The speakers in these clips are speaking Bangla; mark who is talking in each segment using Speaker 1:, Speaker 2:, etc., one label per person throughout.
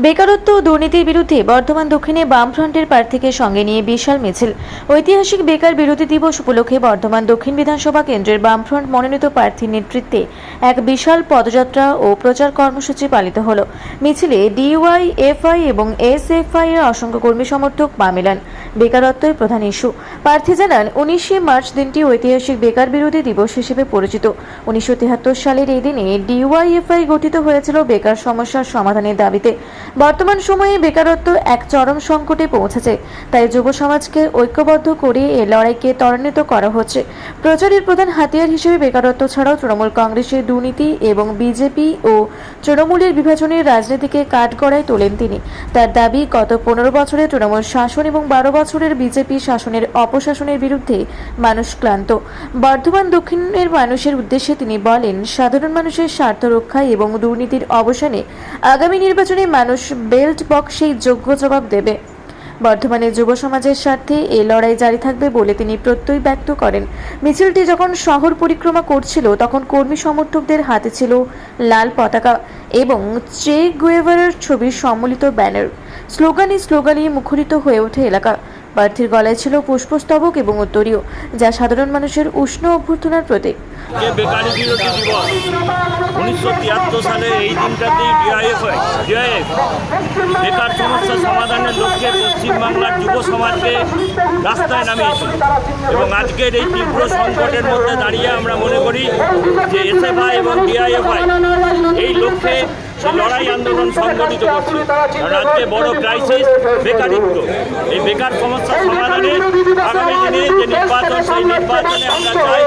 Speaker 1: বেকারত্ব ও দুর্নীতির বিরুদ্ধে বর্ধমান দক্ষিণে বামফ্রন্টের প্রার্থীকে সঙ্গে নিয়ে বিশাল মিছিল। ঐতিহাসিক বেকার বিরোধী দিবস উপলক্ষে বর্ধমান দক্ষিণ বিধানসভা কেন্দ্রের বামফ্রন্ট মনোনীত প্রার্থীর নেতৃত্বে এক বিশাল পদযাত্রা ও প্রচার কর্মসূচি পালিত হলো। মিছিলে ডিওয়াইএফআই এবং এসএফআই এর অসংখ্য কর্মী সমর্থক পা মেলান। বেকারত্বের প্রধান ইস্যু। প্রার্থী জানান 19শে মার্চ দিনটি ঐতিহাসিক বেকার বিরোধী দিবস হিসেবে পরিচিত। 1973 সালের এই দিনে ডিওয়াইএফআই গঠিত হয়েছিল বেকার সমস্যার সমাধানের দাবিতে। বর্তমান সময়ে বেকারত্ব এক চরম সংকটে পৌঁছেছে, তাই যুব সমাজকে ঐক্যবদ্ধ করে এই লড়াইকে ত্বরান্বিত করা হচ্ছে। প্রচারের প্রধান হাতিয়ার হিসেবে বেকারত্ব ছাড়াও তৃণমূল কংগ্রেসের দুর্নীতি এবং বিজেপি ও তৃণমূলের বিভাজনের রাজনীতিকে কাঠগড়ায় তোলেন তিনি। তার দাবি, গত 15 বছরের তৃণমূল শাসন এবং 12 বছরের বিজেপি শাসনের অপশাসনের বিরুদ্ধে মানুষ ক্লান্ত। বর্ধমান দক্ষিণের মানুষের উদ্দেশ্যে তিনি বলেন, সাধারণ মানুষের স্বার্থ রক্ষায় এবং দুর্নীতির অবসানে আগামী নির্বাচনে মানুষ বেল্ট বক্সেই যোগ্য জবাব দেবে। বর্ধমানের যুব সমাজের স্বার্থে এই লড়াই জারি থাকবে বলে তিনি প্রত্যয় ব্যক্ত করেন। মিছিলটি যখন শহর পরিক্রমা করছিল তখন কর্মী সমর্থকদের হাতে ছিল লাল পতাকা এবং চে গুয়েভারার ছবির সম্মিলিত ব্যানার। স্লোগানে মুখরিত হয়ে ওঠে এলাকা। প্রার্থীর গলায় ছিল পুষ্পস্তবক এবং উত্তরীয়, যা সাধারণ মানুষের উষ্ণ অভ্যর্থনার প্রতীক।
Speaker 2: বেকারি বিরোধী দিবস 1973 সালে এই দিনটাতেই ডিআইএফ বেকার সমস্যা সমাধানের লক্ষ্যে পশ্চিমবাংলার যুব সমাজকে রাস্তায় নামিয়েছিল এবং আজকের এই তীব্র সংকটের মধ্যে দাঁড়িয়ে আমরা মনে করি যে এসএফআই এবং ডিআইএফআই এই লক্ষ্যে সেই লড়াই আন্দোলন সংগঠিত করছে। কারণ আজকে বড় ক্রাইসিস বেকারিত্ব। এই বেকার সমস্যা সমাধানে আগামী দিনে যে নির্বাচন, সেই নির্বাচনে আমরা চাই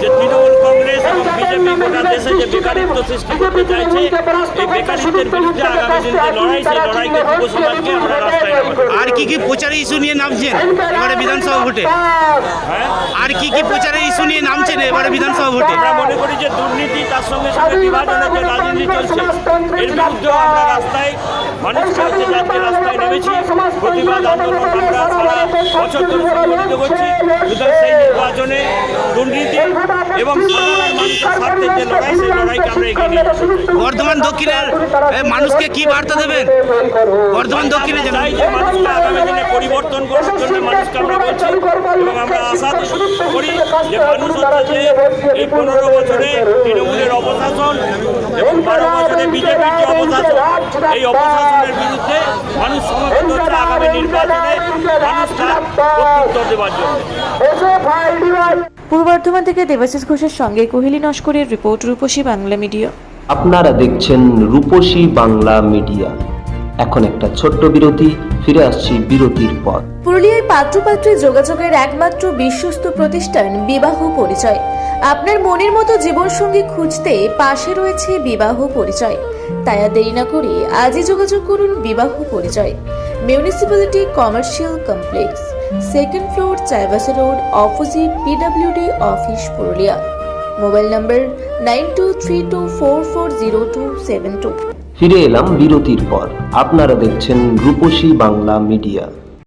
Speaker 2: যে তৃণমূল কংগ্রেস এবং বিজেপি গোটা দেশে যে বেকারিত্ব সৃষ্টি করতে চাইছে, এই বেকারিত্বের বিরুদ্ধে আগামী দিনে যে লড়াই, সেই লড়াইকে যুব সমাজকে আমরা রাস্তায় নামাবো।
Speaker 3: আর কি প্রচারের ইস্যু নিয়ে নামছেন এবারে বিধানসভা ভোটে? আর কি প্রচারের ইস্যু নিয়ে নামছেন এবারে বিধানসভা ভোটে?
Speaker 2: আমরা মনে করি যে দুর্নীতি, তার সঙ্গে সঙ্গে বিভাজনের যে রাজনীতি চলছে, এর বিরুদ্ধেও আমরা রাস্তায় মানুষকে হচ্ছে যাতে রাস্তায় নেমেছি। প্রতিবাদ আন্দোলন আমরা সারা বছর ধরে সংগঠিত করছি। সুতরাং সেই নির্বাচনে দুর্নীতি এবং সাধারণ মানুষের স্বার্থে যে লড়াই, সেই লড়াইকে আমরা এগিয়ে নিয়ে যাচ্ছি।
Speaker 3: বর্ধমান দক্ষিণের মানুষকে কি বার্তা দেবেন? বর্ধমান দক্ষিণে
Speaker 2: চাই যে মানুষকে আগামী দিনে পরিবর্তন করার জন্য মানুষকে আমরা বলছি এবং আমরা আশা করি যে মানুষ হচ্ছে এই 15 বছরে তৃণমূলের অপশাসন এবং 12 বছরে বিজেপির যে অপশাসন, এই অপশাসনের বিরুদ্ধে মানুষ সমবেত হচ্ছে আগামী নির্বাচনে মানুষ তার প্রত্যুত্তর দেওয়ার জন্য।
Speaker 1: পূর্ব বর্ধমান থেকে দেবাশিস ঘোষের সঙ্গে কোহেলি নস্করের রিপোর্ট, রূপসী বাংলা মিডিয়া।
Speaker 4: আপনারা দেখছেন রূপসী বাংলা মিডিয়া। এখন একটা ছোট্ট বিরতি, ফিরে আসছি বিরতির পর।
Speaker 1: পুরুলিয়ায় পাত্রপাত্রী যোগাযোগের একমাত্র বিশ্বস্ত প্রতিষ্ঠান বিবাহ পরিচয়। আপনার মনের মতো জীবনসঙ্গী খুঁজতে পাশে রয়েছে বিবাহ পরিচয়। তাই আর দেরি না করে আজই যোগাযোগ করুন বিবাহ পরিচয়। Municipality commercial complex, 2nd floor, Chaibasa road, opposite PWD office, Purulia. Mobile নম্বর 9232440272।
Speaker 4: ফিরে এলাম বিরতির পর। আপনারা দেখছেন রূপসী বাংলা মিডিয়া।